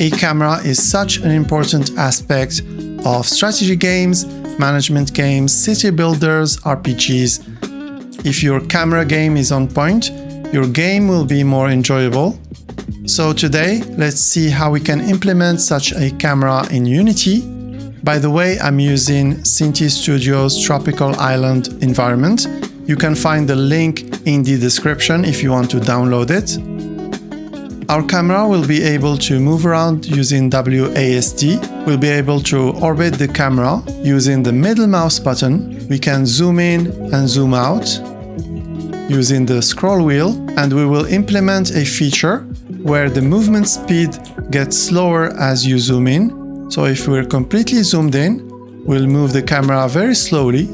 a camera is such an important aspect of strategy games, management games, city builders, RPGs. If your camera game is on point, your game will be more enjoyable. So today, let's see how we can implement such a camera in Unity. By the way, I'm using Cinti Studio's Tropical Island environment. You can find the link in the description if you want to download it. Our camera will be able to move around using WASD. We'll be able to orbit the camera using the middle mouse button. We can zoom in and zoom out using the scroll wheel, and we will implement a feature where the movement speed gets slower as you zoom in. So if we're completely zoomed in, we'll move the camera very slowly,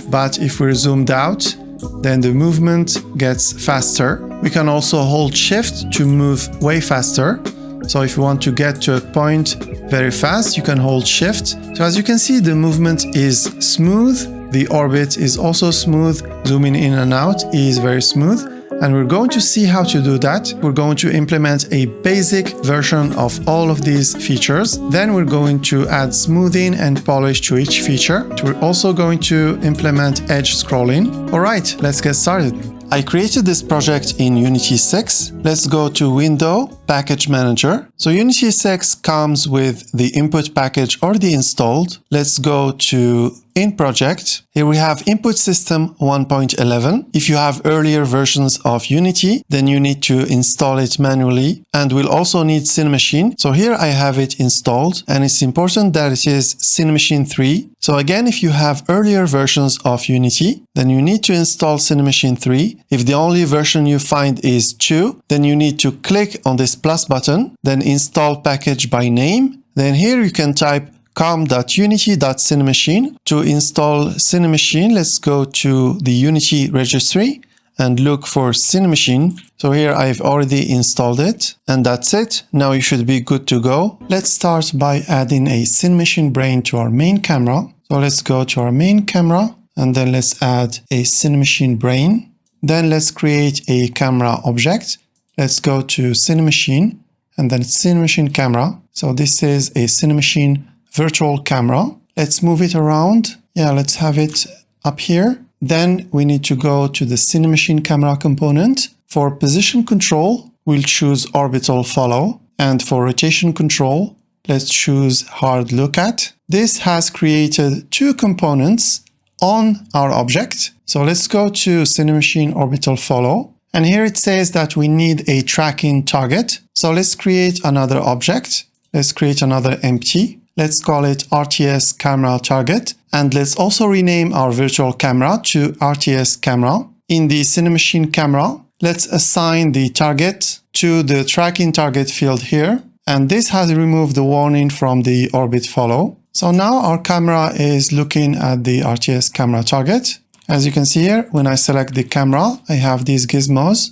but if we're zoomed out, then the movement gets faster. We can also hold Shift to move way faster. So if you want to get to a point very fast, you can hold Shift. So as you can see, the movement is smooth. The orbit is also smooth. Zooming in and out is very smooth. And we're going to see how to do that. We're going to implement a basic version of all of these features. Then we're going to add smoothing and polish to each feature. We're also going to implement edge scrolling. All right, let's get started. I created this project in Unity 6. Let's go to Window, Package Manager. So Unity 6 comes with the input package already installed. Let's go to In Project. Here we have Input System 1.11. If you have earlier versions of Unity, then you need to install it manually, and we'll also need Cinemachine. So here I have it installed, and it's important that it is Cinemachine 3. So again, if you have earlier versions of Unity, then you need to install Cinemachine 3. If the only version you find is 2, then you need to click on this plus button, then install package by name. Then here you can type com.unity.cinemachine. To install Cinemachine, let's go to the Unity registry and look for Cinemachine. So here I've already installed it, and that's it. Now you should be good to go. Let's start by adding a Cinemachine brain to our main camera. So let's go to our main camera, and then let's add a Cinemachine brain. Then let's create a camera object. Let's go to Cinemachine, and then Cinemachine camera. So this is a Cinemachine virtual camera. Let's move it around. Yeah, let's have it up here. Then we need to go to the Cinemachine camera component. For position control, we'll choose orbital follow. And for rotation control, let's choose hard look at. This has created two components on our object. So let's go to Cinemachine orbital follow. And here it says that we need a tracking target. So let's create another object. Let's create another empty. Let's call it RTS camera target. And let's also rename our virtual camera to RTS camera. In the Cinemachine camera, let's assign the target to the tracking target field here. And this has removed the warning from the orbit follow. So now our camera is looking at the RTS camera target. As you can see here, when I select the camera, I have these gizmos.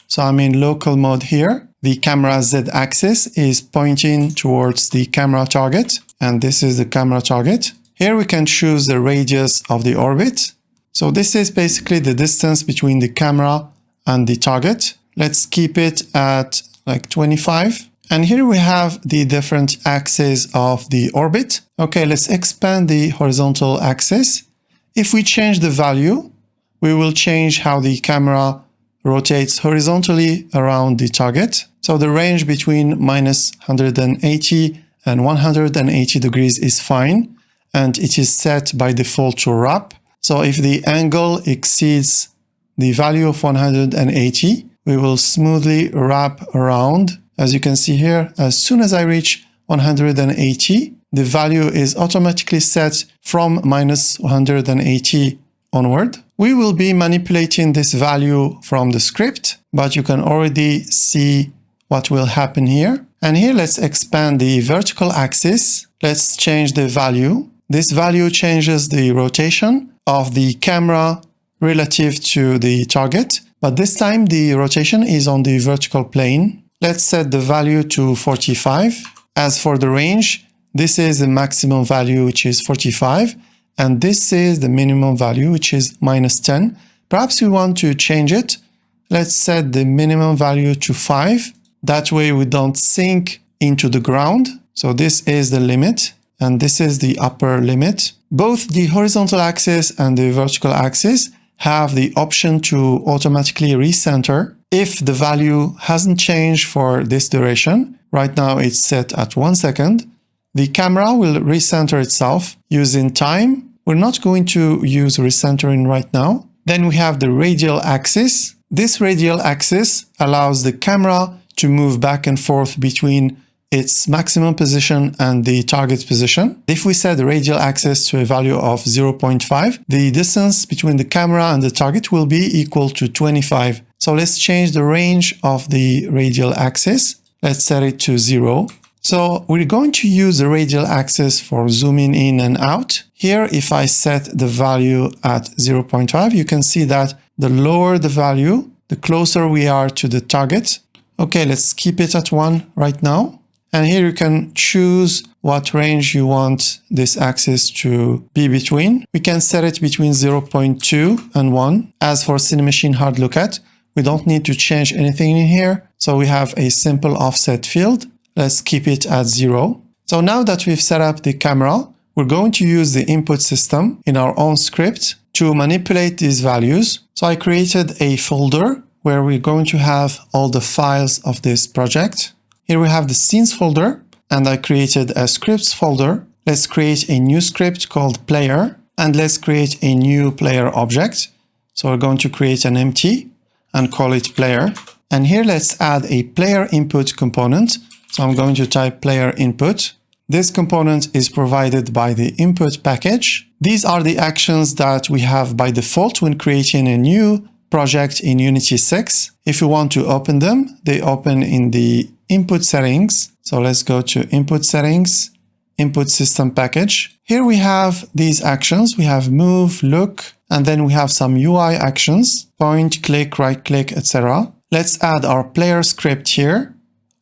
So I'm in local mode here. The camera Z-axis is pointing towards the camera target, and this is the camera target. Here we can choose the radius of the orbit. So this is basically the distance between the camera and the target. Let's keep it at like 25. And here we have the different axes of the orbit. Okay, let's expand the horizontal axis. If we change the value, we will change how the camera rotates horizontally around the target. So the range between minus 180 and 180 degrees is fine, and it is set by default to wrap. So if the angle exceeds the value of 180, we will smoothly wrap around. As you can see here, as soon as I reach 180, the value is automatically set from minus 180 onward. We will be manipulating this value from the script, but you can already see what will happen here. And here, let's expand the vertical axis. Let's change the value. This value changes the rotation of the camera relative to the target, but this time the rotation is on the vertical plane. Let's set the value to 45. As for the range, this is the maximum value, which is 45, and this is the minimum value, which is minus 10. Perhaps we want to change it. Let's set the minimum value to 5. That way we don't sink into the ground. So this is the limit, and this is the upper limit. Both the horizontal axis and the vertical axis have the option to automatically recenter if the value hasn't changed for this duration. Right now it's set at 1 second. The camera will recenter itself using time. We're not going to use recentering right now. Then we have the radial axis. This radial axis allows the camera to move back and forth between its maximum position and the target position. If we set the radial axis to a value of 0.5, the distance between the camera and the target will be equal to 25. So let's change the range of the radial axis. Let's set it to 0. So we're going to use the radial axis for zooming in and out. Here, if I set the value at 0.5, you can see that the lower the value, the closer we are to the target. Okay, let's keep it at 1 right now. And here you can choose what range you want this axis to be between. We can set it between 0.2 and 1. As for Cinemachine Hard Look At, we don't need to change anything in here. So we have a simple offset field. Let's keep it at 0. So now that we've set up the camera, we're going to use the input system in our own script to manipulate these values. So I created a folder where we're going to have all the files of this project. Here we have the scenes folder, and I created a scripts folder. Let's create a new script called player, and let's create a new player object. So we're going to create an empty and call it player. And here let's add a player input component. So I'm going to type player input. This component is provided by the input package. These are the actions that we have by default when creating a new project in Unity 6. If you want to open them, they open in the input settings. So let's go to input settings, input system package. Here we have these actions. We have move, look, and then we have some UI actions, point, click, right click, etc. Let's add our player script here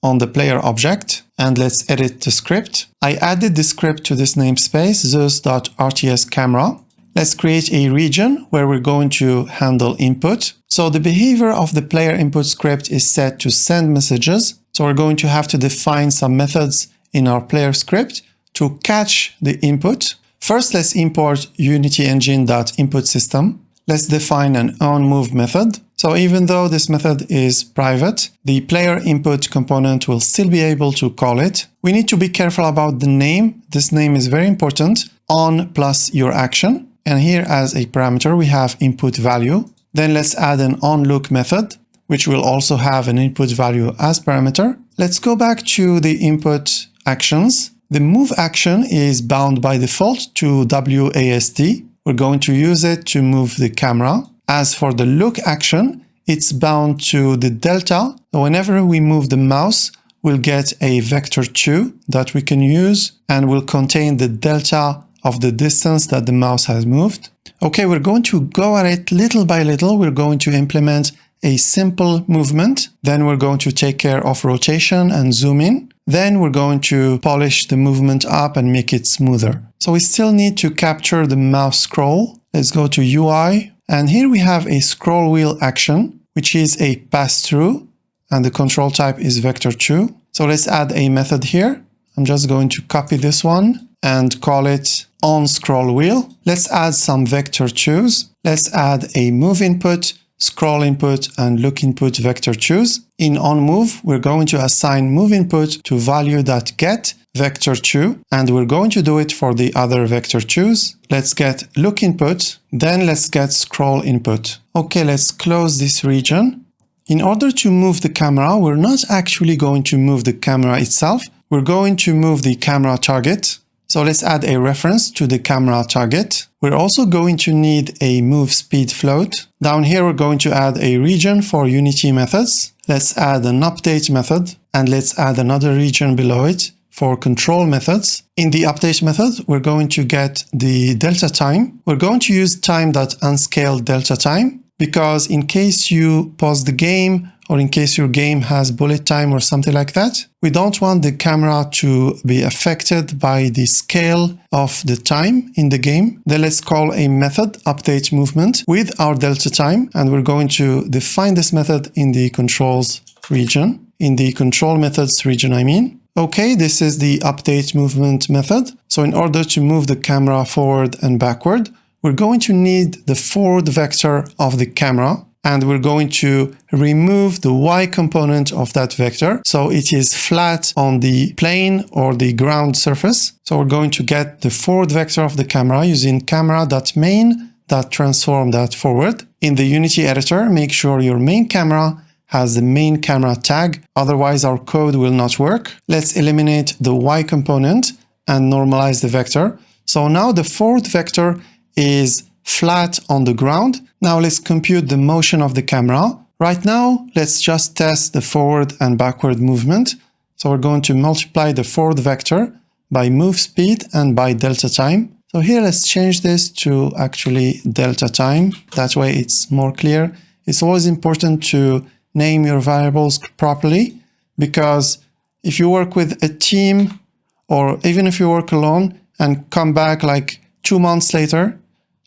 on the player object, and let's edit the script. I added the script to this namespace, zeus.rts camera. Let's create a region where we're going to handle input. So the behavior of the player input script is set to send messages. So we're going to have to define some methods in our player script to catch the input. First, let's import unityengine.inputSystem. Let's define an onMove method. So even though this method is private, the player input component will still be able to call it. We need to be careful about the name. This name is very important. On plus your action. And here as a parameter, we have input value. Then let's add an onLook method, which will also have an input value as parameter. Let's go back to the input actions. The move action is bound by default to WASD. We're going to use it to move the camera. As for the look action, it's bound to the delta. So whenever we move the mouse, we'll get a vector2 that we can use and will contain the delta of the distance that the mouse has moved. Okay, we're going to go at it little by little. We're going to implement a simple movement. Then we're going to take care of rotation and zoom in. Then we're going to polish the movement up and make it smoother. So we still need to capture the mouse scroll. Let's go to UI. And here we have a scroll wheel action, which is a pass-through. And the control type is vector2. So let's add a method here. I'm just going to copy this one and call it onScrollWheel. Let's add some vector2s. Let's add a move input, scroll input, and look input vector2s. In onMove, we're going to assign move input to value.get vector2, and we're going to do it for the other vector2s. Let's get look input, then let's get scroll input. Okay, let's close this region. In order to move the camera, we're not actually going to move the camera itself. We're going to move the camera target. So let's add a reference to the camera target. We're also going to need a move speed float. Down here, we're going to add a region for Unity methods. Let's add an update method, and let's add another region below it for control methods. In the update method, we're going to get the delta time. We're going to use time.unscaled delta time because in case you pause the game or in case your game has bullet time or something like that, we don't want the camera to be affected by the scale of the time in the game. Then let's call a method update movement with our delta time, and we're going to define this method in the controls region, in the control methods region, I mean. Okay, this is the update movement method. So in order to move the camera forward and backward, we're going to need the forward vector of the camera, and we're going to remove the Y component of that vector. So it is flat on the plane or the ground surface. So we're going to get the forward vector of the camera using camera.main.transform.forward. In the Unity editor, make sure your main camera has the main camera tag, otherwise our code will not work. Let's eliminate the Y component and normalize the vector. So now the forward vector is flat on the ground. Now let's compute the motion of the camera. Right now, let's just test the forward and backward movement. So we're going to multiply the forward vector by move speed and by delta time. So here let's change this to actually delta time. That way it's more clear. It's always important to name your variables properly, because if you work with a team or even if you work alone and come back like 2 months later,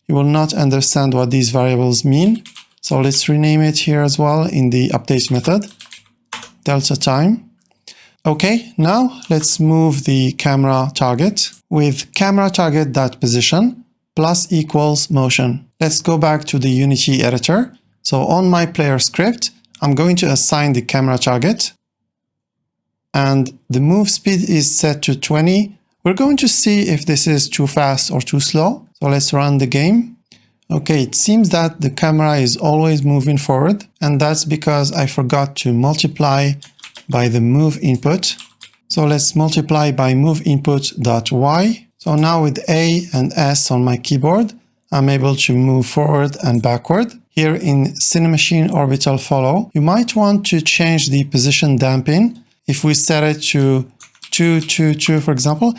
you will not understand what these variables mean. So let's rename it here as well in the update method, delta time. Okay, now let's move the camera target with camera target.position plus equals motion. Let's go back to the Unity editor. So on my player script, I'm going to assign the camera target, and the move speed is set to 20. We're going to see if this is too fast or too slow. So let's run the game. Okay, it seems that the camera is always moving forward, and that's because I forgot to multiply by the move input. So let's multiply by move input.y. So now with A and S on my keyboard, I'm able to move forward and backward. Here in Cinemachine orbital follow, you might want to change the position damping. If we set it to 2, 2, 2, for example,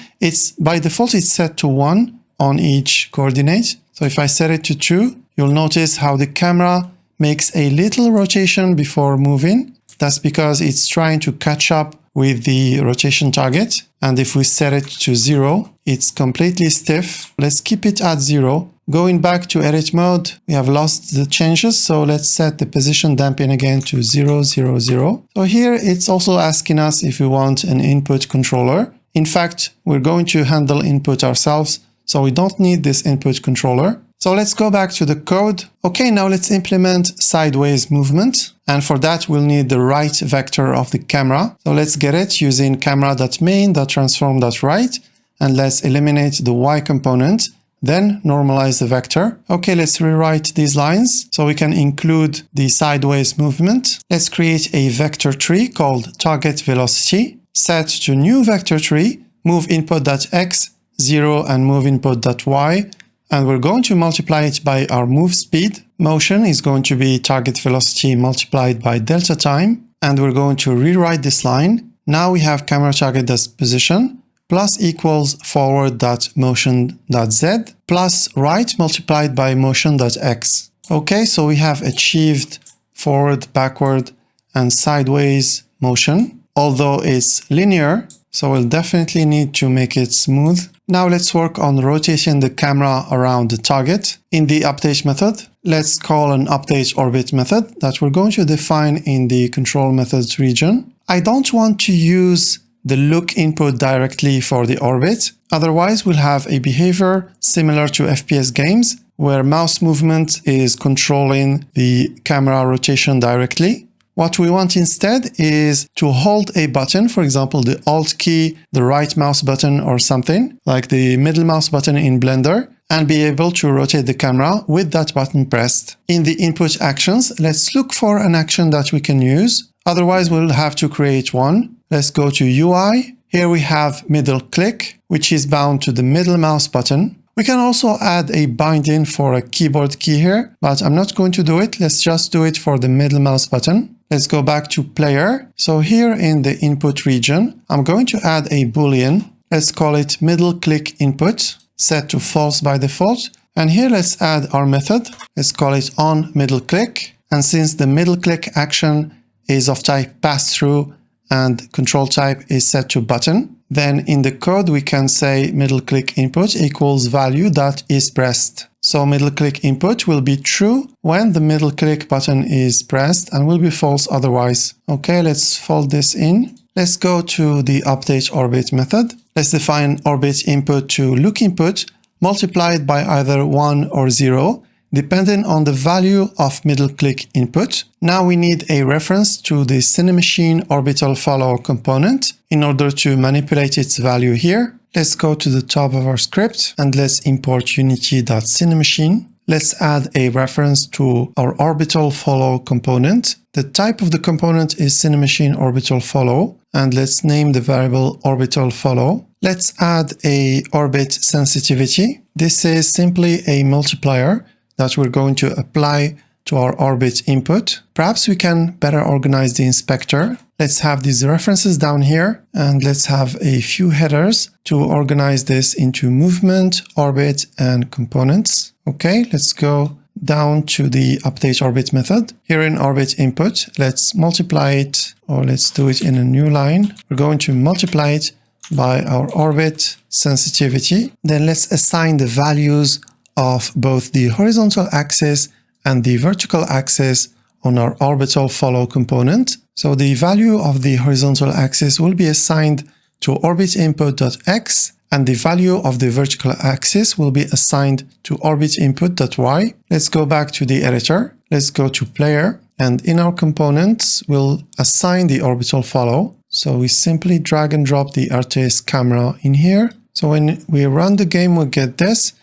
by default it's set to 1 on each coordinate. So if I set it to 2, you'll notice how the camera makes a little rotation before moving. That's because it's trying to catch up with the rotation target. And if we set it to 0, it's completely stiff. Let's keep it at 0. Going back to edit mode, we have lost the changes. So let's set the position damping again to 0, 0, 0. So here it's also asking us if we want an input controller. In fact, we're going to handle input ourselves, so we don't need this input controller. So let's go back to the code. Okay, now let's implement sideways movement. And for that, we'll need the right vector of the camera. So let's get it using camera.main.transform.right. And let's eliminate the Y component. Then normalize the vector. Okay, let's rewrite these lines so we can include the sideways movement. Let's create a vector tree called target velocity. Set to new vector tree, move input.x, 0, and move input.y. And we're going to multiply it by our move speed. Motion is going to be target velocity multiplied by delta time. And we're going to rewrite this line. Now we have camera target.position plus equals forward.motion.z plus right multiplied by motion.x. Okay, so we have achieved forward, backward, and sideways motion. Although it's linear, so we'll definitely need to make it smooth. Now let's work on rotating the camera around the target. In the update method, let's call an update orbit method that we're going to define in the control methods region. I don't want to use the look input directly for the orbit. Otherwise, we'll have a behavior similar to FPS games where mouse movement is controlling the camera rotation directly. What we want instead is to hold a button, for example, the Alt key, the right mouse button or something, like the middle mouse button in Blender, and be able to rotate the camera with that button pressed. In the input actions, let's look for an action that we can use. Otherwise, we'll have to create one. Let's go to UI. Here we have middle click, which is bound to the middle mouse button. We can also add a binding for a keyboard key here, but I'm not going to do it. Let's just do it for the middle mouse button. Let's go back to player. So here in the input region, I'm going to add a boolean. Let's call it middle click input, set to false by default. And here let's add our method. Let's call it on middle click. And since the middle click action is of type pass through and control type is set to button, then in the code we can say middle click input equals value that is pressed. So middle click input will be true when the middle click button is pressed and will be false otherwise. Okay, let's fold this in. Let's go to the update orbit method. Let's define orbit input to look input multiplied by either 1 or 0, depending on the value of middle click input. Now we need a reference to the Cinemachine orbital follow component in order to manipulate its value here. Let's go to the top of our script and let's import unity.cinemachine. Let's add a reference to our orbital follow component. The type of the component is Cinemachine orbital follow, and let's name the variable orbital follow. Let's add a orbit sensitivity. This is simply a multiplier that we're going to apply to our orbit input. Perhaps we can better organize the inspector. Let's have these references down here, and let's have a few headers to organize this into movement, orbit, and components. Okay, let's go down to the update orbit method. Here in orbit input, let's multiply it, or let's do it in a new line. We're going to multiply it by our orbit sensitivity. Then let's assign the values of both the horizontal axis and the vertical axis on our orbital follow component. So the value of the horizontal axis will be assigned to orbit input.x, and the value of the vertical axis will be assigned to orbit input.y. Let's go back to the editor. Let's go to player, and in our components, we'll assign the orbital follow. So we simply drag and drop the RTS camera in here. So when we run the game, we'll get this.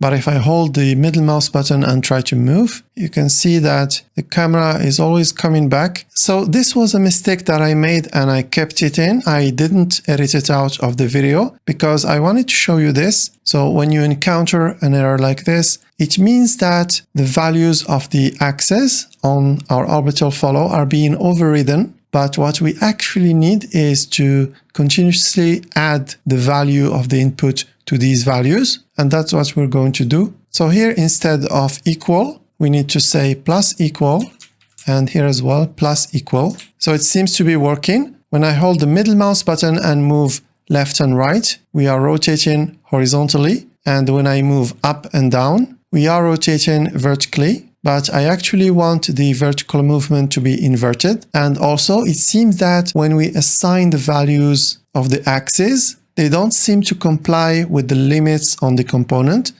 But if I hold the middle mouse button and try to move, you can see that the camera is always coming back. So this was a mistake that I made and I kept it in. I didn't edit it out of the video because I wanted to show you this. So when you encounter an error like this, it means that the values of the axes on our orbital follow are being overridden. But what we actually need is to continuously add the value of the input to these values. And that's what we're going to do. So here, instead of equal, we need to say plus equal, and here as well, plus equal. So it seems to be working. When I hold the middle mouse button and move left and right, we are rotating horizontally. And when I move up and down, we are rotating vertically. But I actually want the vertical movement to be inverted. And also, it seems that when we assign the values of the axes, they don't seem to comply with the limits on the component.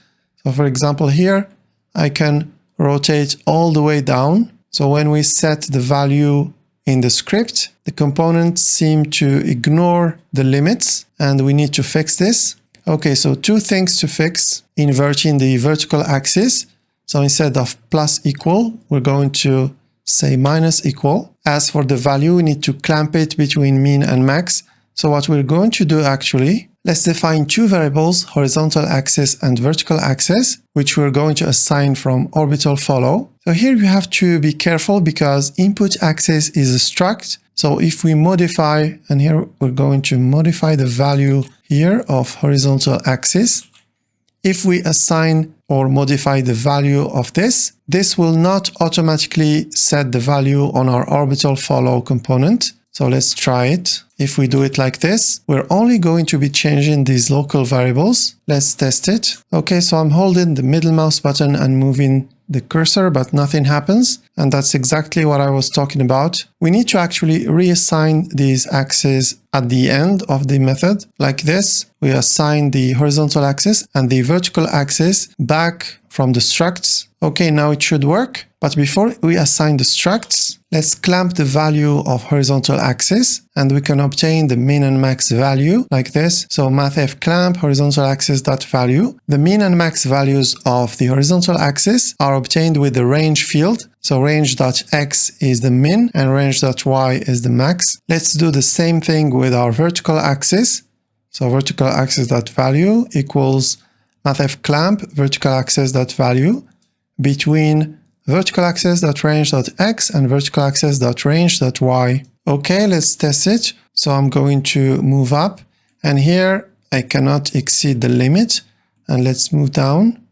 So for example, here, I can rotate all the way down. So when we set the value in the script, the components seem to ignore the limits, and we need to fix this. Okay, so two things to fix: inverting the vertical axis. So instead of plus equal, we're going to say minus equal. As for the value, we need to clamp it between min and max. So what we're going to do actually, let's define two variables, horizontal axis and vertical axis, which we're going to assign from orbital follow. So here you have to be careful because input axis is a struct. So if we modify, and here we're going to modify the value here of horizontal axis. If we assign or modify the value of this, this will not automatically set the value on our orbital follow component. So let's try it. If we do it like this, we're only going to be changing these local variables. Let's test it. Okay, so I'm holding the middle mouse button and moving the cursor, but nothing happens. And that's exactly what I was talking about. We need to actually reassign these axes at the end of the method. Like this, we assign the horizontal axis and the vertical axis back from the structs. Okay, now it should work. But before we assign the structs, let's clamp the value of horizontal axis, and we can obtain the min and max value like this. So mathf clamp horizontal axis dot value. The min and max values of the horizontal axis are obtained with the range field. So range.x is the min and range.y is the max. Let's do the same thing with our vertical axis. So vertical axis dot value equals mathf clamp vertical axis dot value between vertical axis.range.x and vertical axis.range.y. Okay, let's test it. So I'm going to move up, and here I cannot exceed the limit, and let's move down.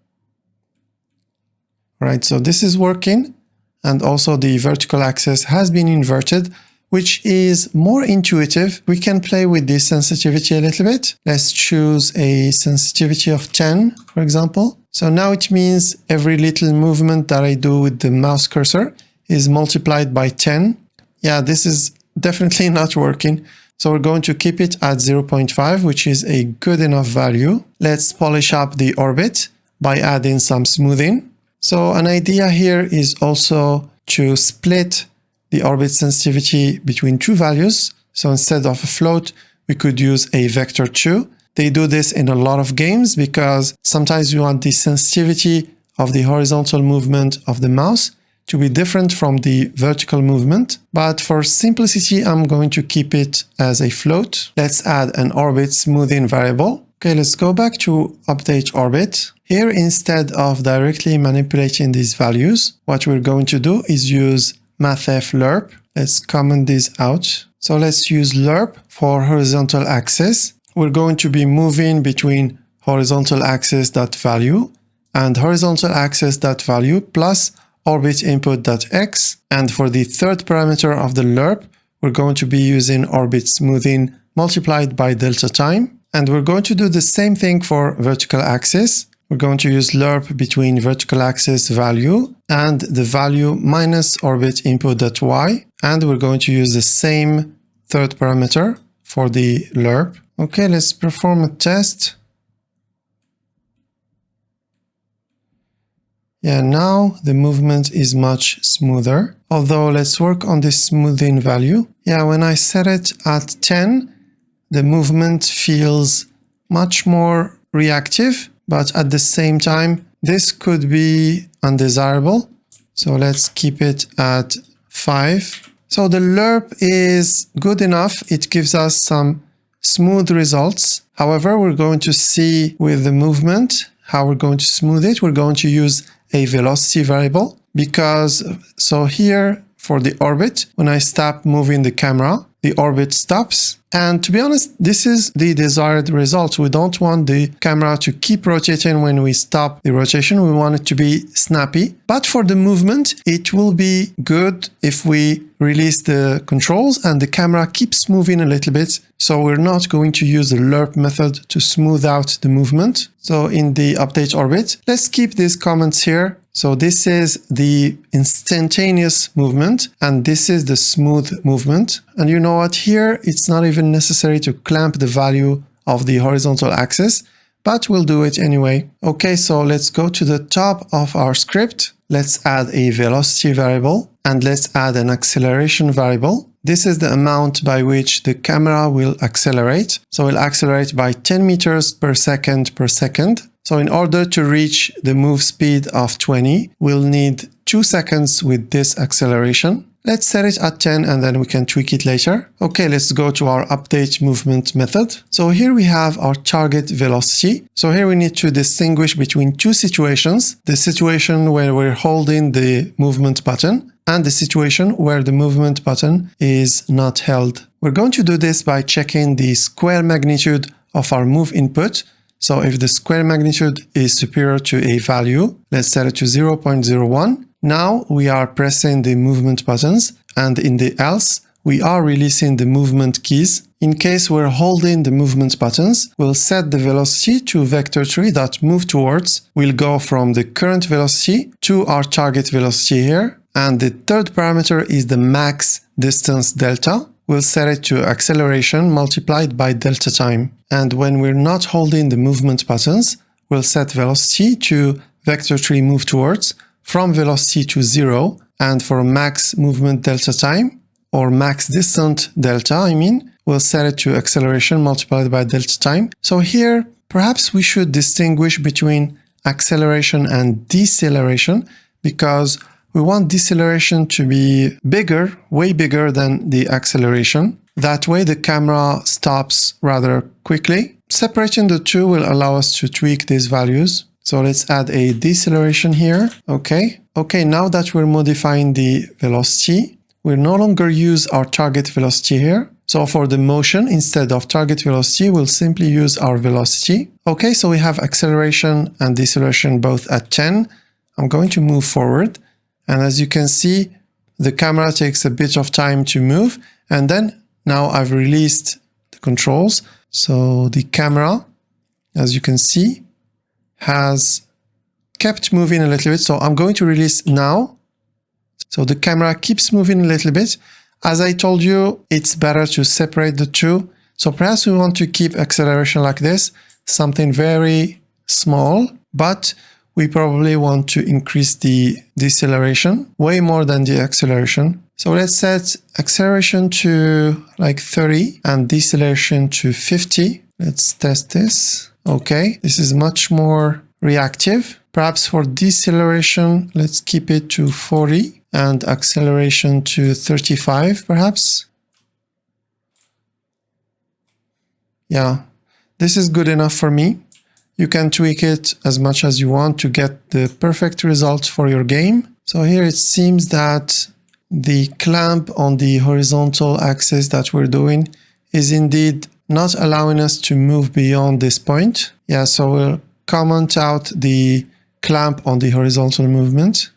Right, so this is working, and also the vertical axis has been inverted, which is more intuitive. We can play with this sensitivity a little bit. Let's choose a sensitivity of 10, for example. So now it means every little movement that I do with the mouse cursor is multiplied by 10. Yeah, this is definitely not working. So we're going to keep it at 0.5, which is a good enough value. Let's polish up the orbit by adding some smoothing. So an idea here is also to split the orbit sensitivity between two values. So instead of a float, we could use a vector 2. They do this in a lot of games because sometimes you want the sensitivity of the horizontal movement of the mouse to be different from the vertical movement. But for simplicity, I'm going to keep it as a float. Let's add an orbit smoothing variable. Okay, let's go back to update orbit. Here, instead of directly manipulating these values, what we're going to do is use mathf lerp. Let's comment this out. So let's use lerp for horizontal axis. We're going to be moving between horizontal axis.value and horizontal axis.value plus orbit input.x. And for the third parameter of the lerp, we're going to be using orbit smoothing multiplied by delta time. And we're going to do the same thing for vertical axis. We're going to use lerp between vertical axis value and the value minus orbit input.y. And we're going to use the same third parameter for the lerp. Okay, let's perform a test. Yeah, now the movement is much smoother. Although let's work on this smoothing value. Yeah, when I set it at 10, the movement feels much more reactive, but at the same time, this could be undesirable. So let's keep it at 5. So the lerp is good enough. It gives us some smooth results. However, we're going to see with the movement how we're going to smooth it. We're going to use a velocity variable because so here for the orbit, when I stop moving the camera, the orbit stops. And to be honest, this is the desired result. We don't want the camera to keep rotating when we stop the rotation. We want it to be snappy. But for the movement, it will be good if we release the controls and the camera keeps moving a little bit. So we're not going to use the lerp method to smooth out the movement. So in the update orbit, let's keep these comments here. So this is the instantaneous movement and this is the smooth movement. And you know what? Here, it's not even necessary to clamp the value of the horizontal axis, but we'll do it anyway. Okay, so let's go to the top of our script. Let's add a velocity variable and let's add an acceleration variable. This is the amount by which the camera will accelerate. So it'll accelerate by 10 meters per second per second. So in order to reach the move speed of 20, we'll need 2 seconds with this acceleration. Let's set it at 10 and then we can tweak it later. Okay, let's go to our update movement method. So here we have our target velocity. So here we need to distinguish between two situations. The situation where we're holding the movement button and the situation where the movement button is not held. We're going to do this by checking the square magnitude of our move input. So if the square magnitude is superior to a value, let's set it to 0.01. Now we are pressing the movement buttons and in the else, we are releasing the movement keys. In case we're holding the movement buttons, we'll set the velocity to vector3.moveTowards. We'll go from the current velocity to our target velocity here. And the third parameter is the max distance delta. We'll set it to acceleration multiplied by delta time. And when we're not holding the movement buttons, we'll set velocity to vector3 move towards from velocity to 0. And for max movement delta time or max distance delta, we'll set it to acceleration multiplied by delta time. So here, perhaps we should distinguish between acceleration and deceleration because we want deceleration to be bigger, way bigger than the acceleration. That way the camera stops rather quickly. Separating the two will allow us to tweak these values. So let's add a deceleration here. Okay, now that we're modifying the velocity, we'll no longer use our target velocity here. So for the motion, instead of target velocity, we'll simply use our velocity. Okay, so we have acceleration and deceleration both at 10. I'm going to move forward. And as you can see, the camera takes a bit of time to move. And then now I've released the controls. So the camera, as you can see, has kept moving a little bit. So I'm going to release now. So the camera keeps moving a little bit. As I told you, it's better to separate the two. So perhaps we want to keep acceleration like this, something very small, but we probably want to increase the deceleration way more than the acceleration. So let's set acceleration to like 30 and deceleration to 50. Let's test this. Okay, this is much more reactive. Perhaps for deceleration, let's keep it to 40 and acceleration to 35 perhaps. Yeah, this is good enough for me. You can tweak it as much as you want to get the perfect result for your game. So here it seems that the clamp on the horizontal axis that we're doing is indeed not allowing us to move beyond this point. Yeah, so we'll comment out the clamp on the horizontal movement.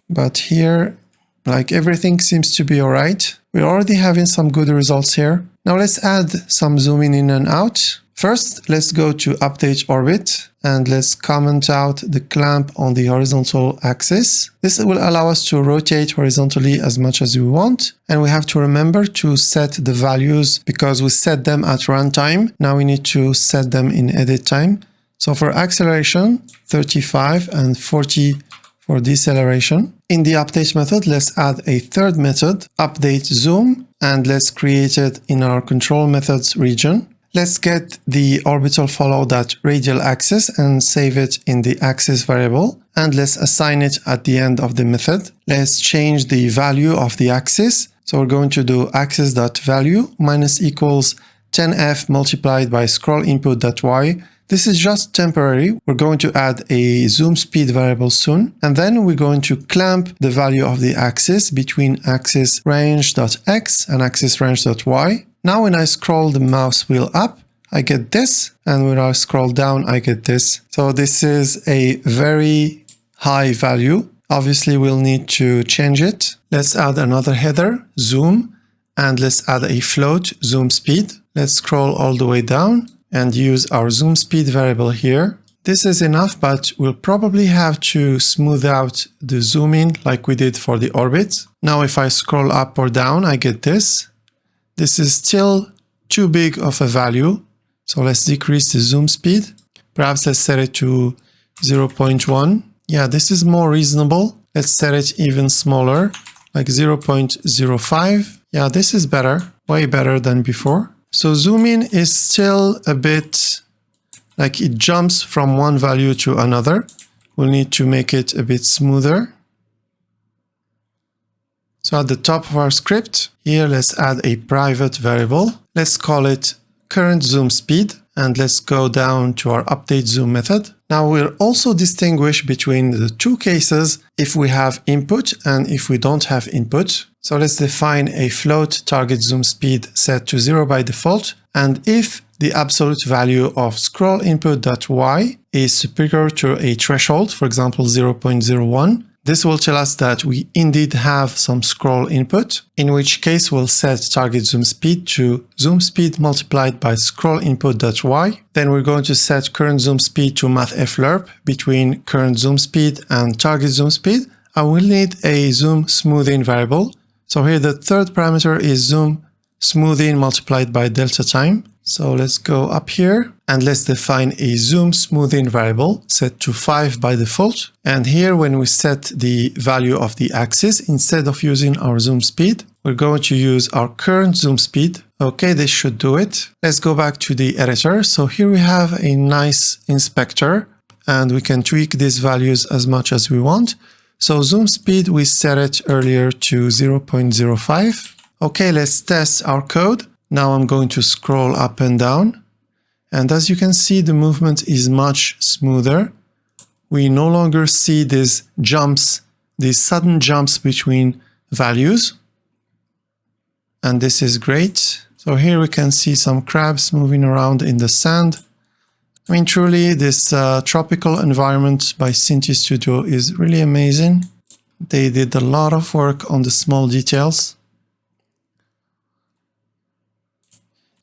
But here, like, everything seems to be all right. We're already having some good results here. Now let's add some zooming in and out. First, let's go to Update Orbit and let's comment out the clamp on the horizontal axis. This will allow us to rotate horizontally as much as we want. And we have to remember to set the values because we set them at runtime. Now we need to set them in edit time. So for acceleration, 35 and 40 for deceleration. In the update method, let's add a third method, update zoom, and let's create it in our control methods region. Let's get the orbital follow that radial axis and save it in the axis variable. And let's assign it at the end of the method. Let's change the value of the axis. So we're going to do axis.value minus equals 10f multiplied by scroll input.y. This is just temporary. We're going to add a zoom speed variable soon. And then we're going to clamp the value of the axis between axis range.x and axis range.y. Now when I scroll the mouse wheel up, I get this. And when I scroll down, I get this. So this is a very high value. Obviously, we'll need to change it. Let's add another header, zoom, and let's add a float, zoom speed. Let's scroll all the way down and use our zoom speed variable here. This is enough, but we'll probably have to smooth out the zoom in like we did for the orbit. Now if I scroll up or down, I get this. This is still too big of a value. So let's decrease the zoom speed. Perhaps let's set it to 0.1. Yeah, this is more reasonable. Let's set it even smaller, like 0.05. Yeah, this is better, way better than before. So zoom in is still a bit like it jumps from one value to another. We'll need to make it a bit smoother. So at the top of our script, here let's add a private variable. Let's call it current zoom speed and let's go down to our update zoom method. Now we'll also distinguish between the two cases if we have input and if we don't have input. So let's define a float target zoom speed set to 0 by default. And if the absolute value of scroll input.y is superior to a threshold, for example 0.01, this will tell us that we indeed have some scroll input, in which case we'll set target zoom speed to zoom speed multiplied by scroll input.y. Then we're going to set current zoom speed to mathflerp between current zoom speed and target zoom speed. And we'll need a zoom smoothing variable. So here the third parameter is zoom smoothing multiplied by delta time. So let's go up here and let's define a zoom smoothing variable set to 5 by default. And here when we set the value of the axis, instead of using our zoom speed, we're going to use our current zoom speed. Okay, this should do it. Let's go back to the editor. So here we have a nice inspector and we can tweak these values as much as we want. So zoom speed, we set it earlier to 0.05. Okay, let's test our code. Now I'm going to scroll up and down. And as you can see, the movement is much smoother. We no longer see these jumps, these sudden jumps between values. And this is great. So here we can see some crabs moving around in the sand. I mean, truly, this tropical environment by Cinti Studio is really amazing. They did a lot of work on the small details.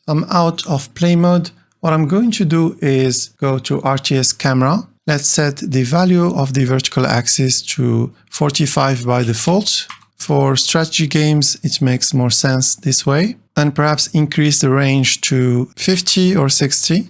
I'm out of play mode. What I'm going to do is go to RTS camera. Let's set the value of the vertical axis to 45 by default. For strategy games, it makes more sense this way. And perhaps increase the range to 50 or 60.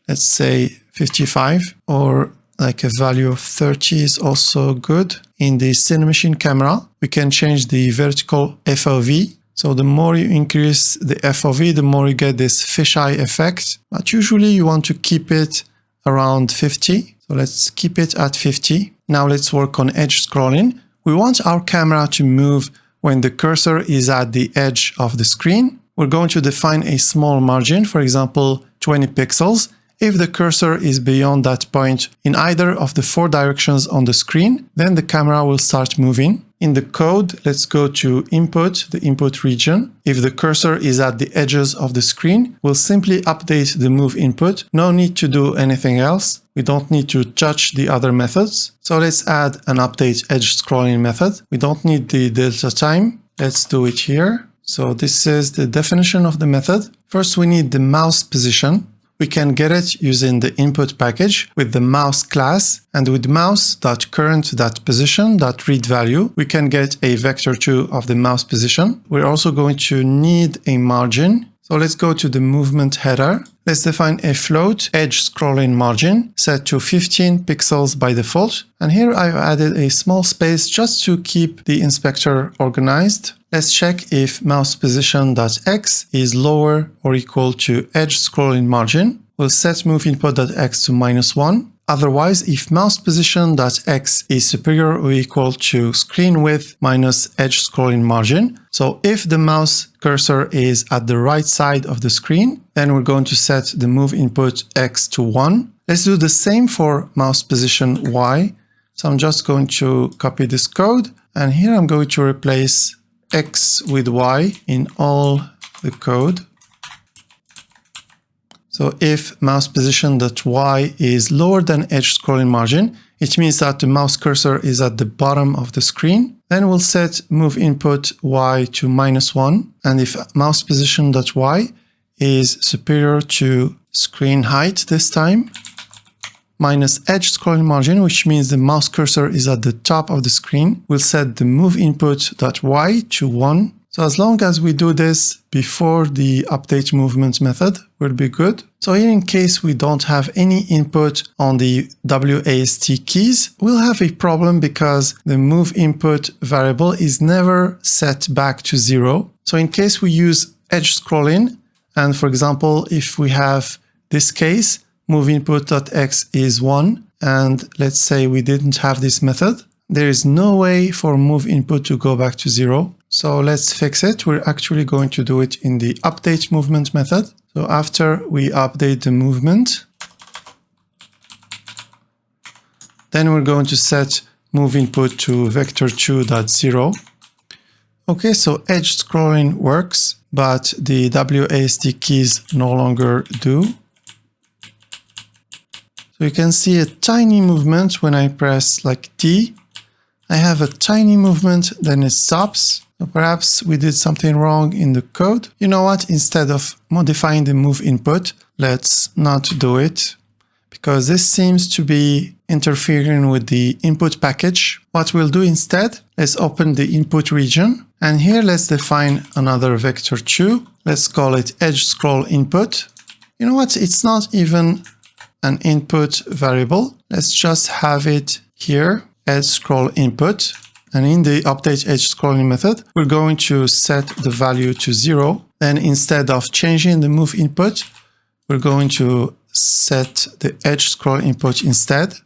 Let's say 55, or like a value of 30 is also good. In the Cinemachine camera, we can change the vertical FOV. So the more you increase the FOV, the more you get this fisheye effect. But usually you want to keep it around 50. So let's keep it at 50. Now let's work on edge scrolling. We want our camera to move when the cursor is at the edge of the screen. We're going to define a small margin, for example, 20 pixels. If the cursor is beyond that point in either of the 4 directions on the screen, then the camera will start moving. In the code, let's go to input, the input region. If the cursor is at the edges of the screen, we'll simply update the move input. No need to do anything else. We don't need to touch the other methods. So let's add an update edge scrolling method. We don't need the delta time. Let's do it here. So this is the definition of the method. First, we need the mouse position. We can get it using the input package with the mouse class, and with mouse.current.position.readValue, we can get a vector2 of the mouse position. We're also going to need a margin. So let's go to the movement header. Let's define a float edge scrolling margin set to 15 pixels by default. And here I've added a small space just to keep the inspector organized. Let's check if mouse position.x is lower or equal to edge scrolling margin. We'll set move input.x to -1. Otherwise, if mouse position.x is superior or equal to screen width minus edge scrolling margin. So if the mouse cursor is at the right side of the screen, then we're going to set the move input x to 1. Let's do the same for mouse position y. So I'm just going to copy this code, and here I'm going to replace x with y in all the code. So if mouse position.y is lower than edge scrolling margin, it means that the mouse cursor is at the bottom of the screen. Then we'll set move input y to -1. And if mouse position.y is superior to screen height this time, minus edge scrolling margin, which means the mouse cursor is at the top of the screen, we'll set the move input.y to 1. So as long as we do this before the update movement method, we'll be good. So here, in case we don't have any input on the WASD keys, we'll have a problem because the move input variable is never set back to 0. So in case we use edge scrolling, and for example, if we have this case, move input.x is 1, and let's say we didn't have this method, there is no way for move input to go back to 0. So let's fix it. We're actually going to do it in the update movement method. So after we update the movement, then we're going to set move input to vector2.0. Okay, so edge scrolling works, but the WASD keys no longer do. So you can see a tiny movement when I press like T. I have a tiny movement, then it stops. So perhaps we did something wrong in the code. You know what? Instead of modifying the move input, let's not do it, because this seems to be interfering with the input package. What we'll do instead, let's open the input region. And here let's define another vector2. Let's call it edge scroll input. You know what? It's not even an input variable. Let's just have it here, edge scroll input. And in the update edge scrolling method, we're going to set the value to 0. Then instead of changing the move input, we're going to set the edge scroll input instead,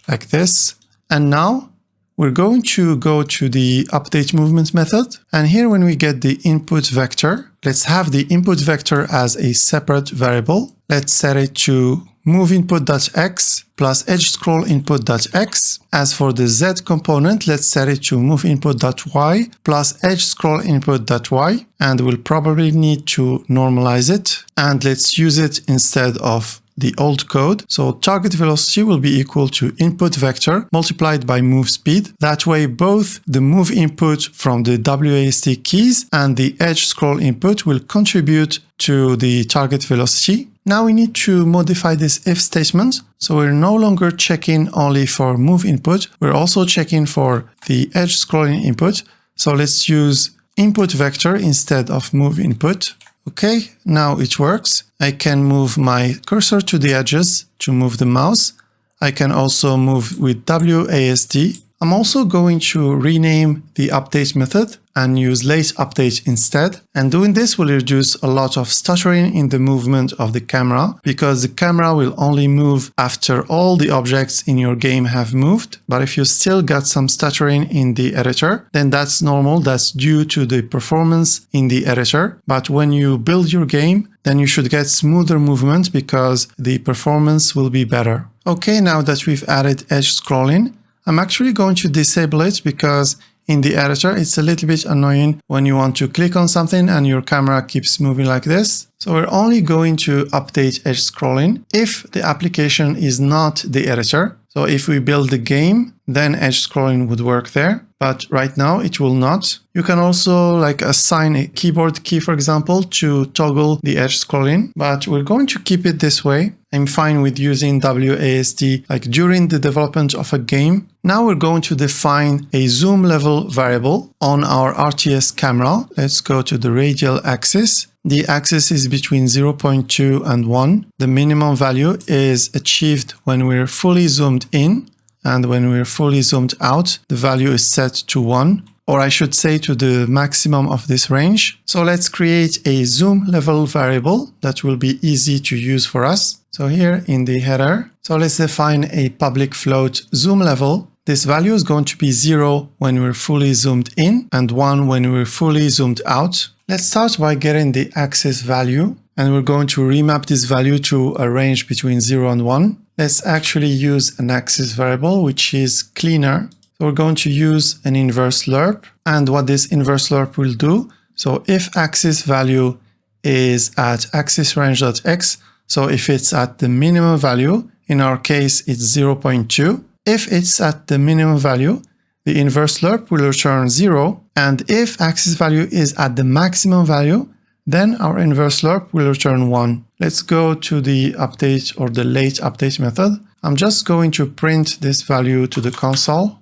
like this. And now we're going to go to the update movement method. And here, when we get the input vector, let's have the input vector as a separate variable. Let's set it to move input.x plus edge scroll input.x. As for the z component, let's set it to move input.y plus edge scroll input.y, and we'll probably need to normalize it. And let's use it instead of the old code. So target velocity will be equal to input vector multiplied by move speed. That way, both the move input from the WASD keys and the edge scroll input will contribute to the target velocity. Now we need to modify this if statement. So we're no longer checking only for move input. We're also checking for the edge scrolling input. So let's use input vector instead of move input. Okay, now it works. I can move my cursor to the edges to move the mouse. I can also move with WASD. I'm also going to rename the update method and use late update instead. And doing this will reduce a lot of stuttering in the movement of the camera, because the camera will only move after all the objects in your game have moved. But if you still got some stuttering in the editor, then that's normal. That's due to the performance in the editor. But when you build your game, then you should get smoother movement because the performance will be better. Okay, now that we've added edge scrolling, I'm actually going to disable it because in the editor, it's a little bit annoying when you want to click on something and your camera keeps moving like this. So we're only going to update edge scrolling if the application is not the editor. So if we build the game, then edge scrolling would work there. But right now it will not. You can also assign a keyboard key, for example, to toggle the edge scrolling, but we're going to keep it this way. I'm fine with using WASD during the development of a game. Now we're going to define a zoom level variable on our RTS camera. Let's go to the radial axis. The axis is between 0.2 and 1. The minimum value is achieved when we're fully zoomed in, and when we're fully zoomed out, the value is set to 1, or I should say to the maximum of this range. So let's create a zoom level variable that will be easy to use for us. So here in the header, so let's define a public float zoom level. This value is going to be 0 when we're fully zoomed in and 1 when we're fully zoomed out. Let's start by getting the axis value, and we're going to remap this value to a range between 0 and 1. Let's actually use an axis variable, which is cleaner. So we're going to use an inverse lerp, and what this inverse lerp will do, so if axis value is at axis range.x, so if it's at the minimum value, in our case it's 0.2, if it's at the minimum value, the inverse lerp will return 0, and if axis value is at the maximum value, then our inverse lerp will return 1. Let's go to the update or the late update method. I'm just going to print this value to the console.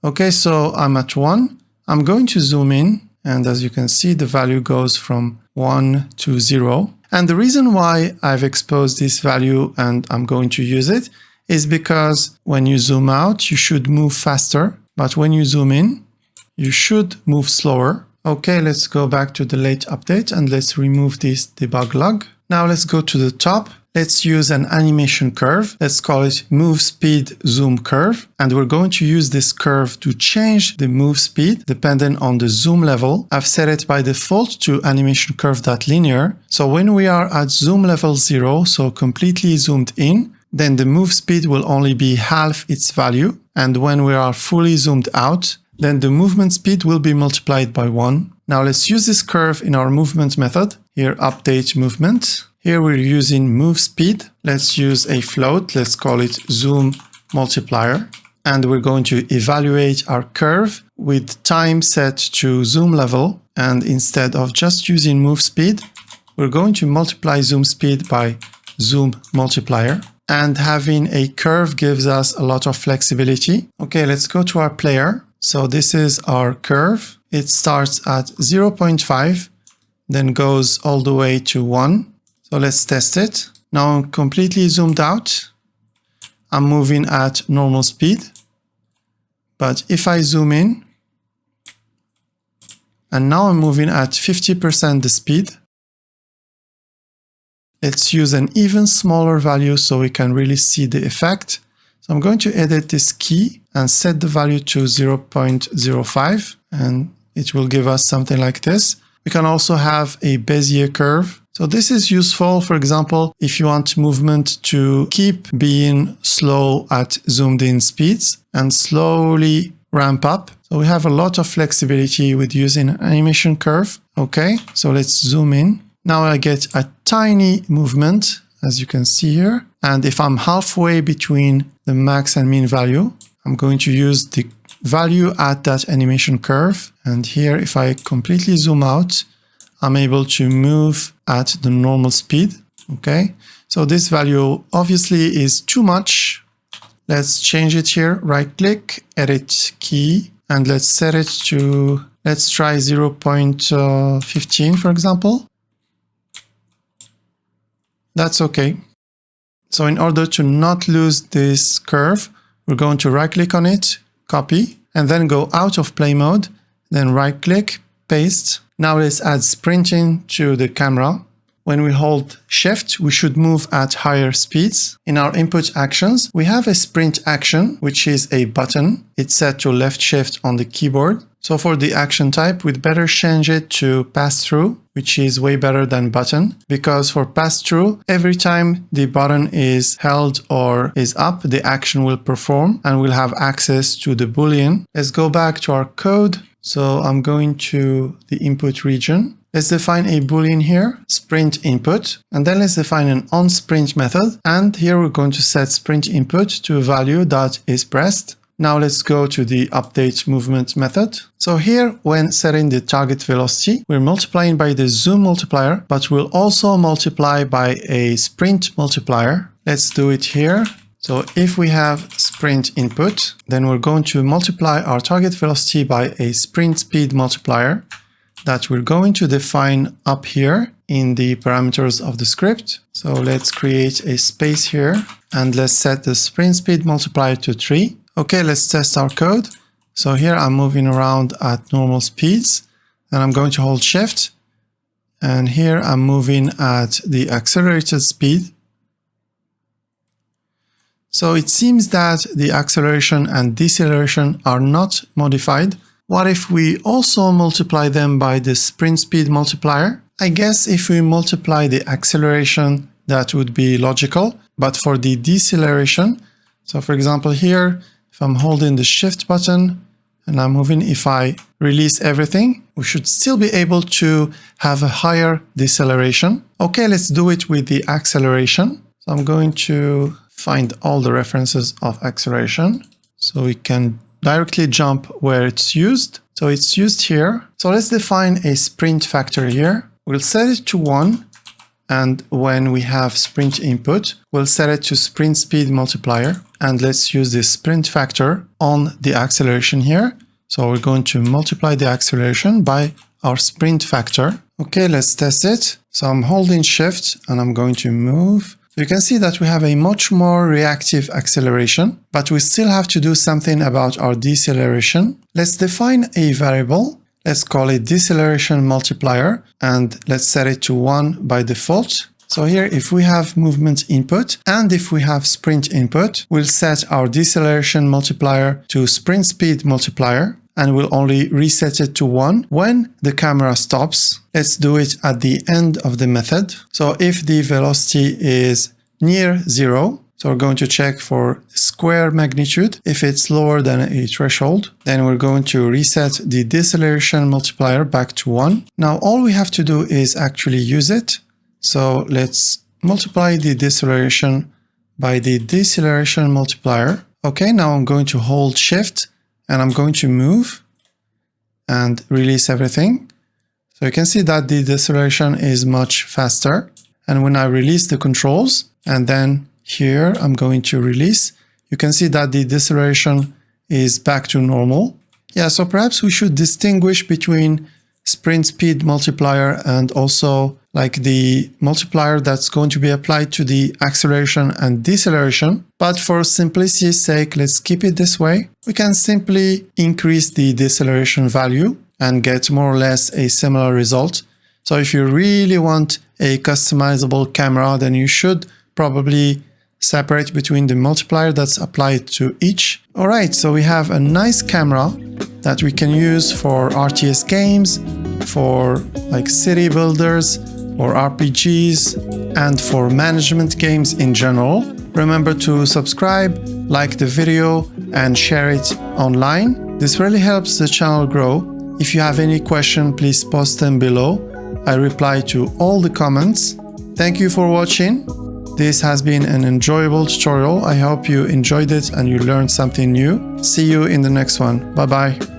Okay, so I'm at 1. I'm going to zoom in, and as you can see, the value goes from 1 to 0. And the reason why I've exposed this value and I'm going to use it is because when you zoom out, you should move faster, but when you zoom in, you should move slower. Okay, let's go back to the late update and let's remove this debug log. Now let's go to the top. Let's use an animation curve. Let's call it move speed zoom curve. And we're going to use this curve to change the move speed depending on the zoom level. I've set it by default to animation curve.linear. So when we are at zoom level 0, so completely zoomed in, then the move speed will only be half its value. And when we are fully zoomed out, then the movement speed will be multiplied by 1. Now let's use this curve in our movement method. Here, update movement. Here we're using move speed. Let's use a float. Let's call it zoom multiplier. And we're going to evaluate our curve with time set to zoom level. And instead of just using move speed, we're going to multiply zoom speed by zoom multiplier. And having a curve gives us a lot of flexibility. Okay, let's go to our player. So this is our curve. It starts at 0.5, then goes all the way to 1. So let's test it. Now I'm completely zoomed out. I'm moving at normal speed. But if I zoom in, and now I'm moving at 50% the speed. Let's use an even smaller value so we can really see the effect. So I'm going to edit this key and set the value to 0.05, and it will give us something like this. We can also have a Bezier curve. So this is useful, for example, if you want movement to keep being slow at zoomed in speeds and slowly ramp up. So we have a lot of flexibility with using an animation curve. Okay, so let's zoom in. Now I get a tiny movement, as you can see here. And if I'm halfway between the max and min value, I'm going to use the value at that animation curve. And here, if I completely zoom out, I'm able to move at the normal speed. Okay, so this value obviously is too much. Let's change it here, right click, edit key, and let's set it to, let's try 0.15 for example. That's okay. So in order to not lose this curve, we're going to right click on it, copy, and then go out of play mode, then right click, paste. Now let's add sprinting to the camera. When we hold shift, we should move at higher speeds. In our input actions, we have a sprint action, which is a button. It's set to left shift on the keyboard. So for the action type, we'd better change it to pass through, which is way better than button, because for pass through, every time the button is held or is up, the action will perform and we'll have access to the Boolean. Let's go back to our code. So I'm going to the input region. Let's define a Boolean here, sprint input, and then let's define an onSprint method. And here we're going to set sprint input to a value that is pressed. Now let's go to the update movement method. So here, when setting the target velocity, we're multiplying by the zoom multiplier, but we'll also multiply by a sprint multiplier. Let's do it here. So if we have sprint input, then we're going to multiply our target velocity by a sprint speed multiplier that we're going to define up here in the parameters of the script. So let's create a space here and let's set the sprint speed multiplier to 3. Okay, let's test our code. So here I'm moving around at normal speeds and I'm going to hold shift. And here I'm moving at the accelerated speed. So it seems that the acceleration and deceleration are not modified. What if we also multiply them by the sprint speed multiplier? I guess if we multiply the acceleration, that would be logical. But for the deceleration, so for example here, if I'm holding the shift button and I'm moving, if I release everything, we should still be able to have a higher deceleration. Okay, let's do it with the acceleration. So I'm going to find all the references of acceleration so we can directly jump where it's used. So it's used here. So let's define a sprint factor here. We'll set it to 1. And when we have sprint input, we'll set it to sprint speed multiplier. And let's use this sprint factor on the acceleration here. So we're going to multiply the acceleration by our sprint factor. Okay, let's test it. So I'm holding shift and I'm going to move. You can see that we have a much more reactive acceleration, but we still have to do something about our deceleration. Let's define a variable. Let's call it deceleration multiplier, and let's set it to 1 by default. So here, if we have movement input and if we have sprint input, we'll set our deceleration multiplier to sprint speed multiplier, and we'll only reset it to 1 when the camera stops. Let's do it at the end of the method. So if the velocity is near 0, so we're going to check for square magnitude. If it's lower than a threshold, then we're going to reset the deceleration multiplier back to 1. Now all we have to do is actually use it. So let's multiply the deceleration by the deceleration multiplier. Okay, now I'm going to hold shift and I'm going to move and release everything. So you can see that the deceleration is much faster. And when I release the controls and then here I'm going to release, you can see that the deceleration is back to normal. Yeah, so perhaps we should distinguish between sprint speed multiplier and also like the multiplier that's going to be applied to the acceleration and deceleration. But for simplicity's sake, let's keep it this way. We can simply increase the deceleration value and get more or less a similar result. So if you really want a customizable camera, then you should probably separate between the multiplier that's applied to each. All right, so we have a nice camera that we can use for RTS games, for like city builders, or RPGs, and for management games in general. Remember to subscribe, like the video, and share it online. This really helps the channel grow. If you have any question, please post them below. I reply to all the comments. Thank you for watching. This has been an enjoyable tutorial. I hope you enjoyed it and you learned something new. See you in the next one. Bye bye.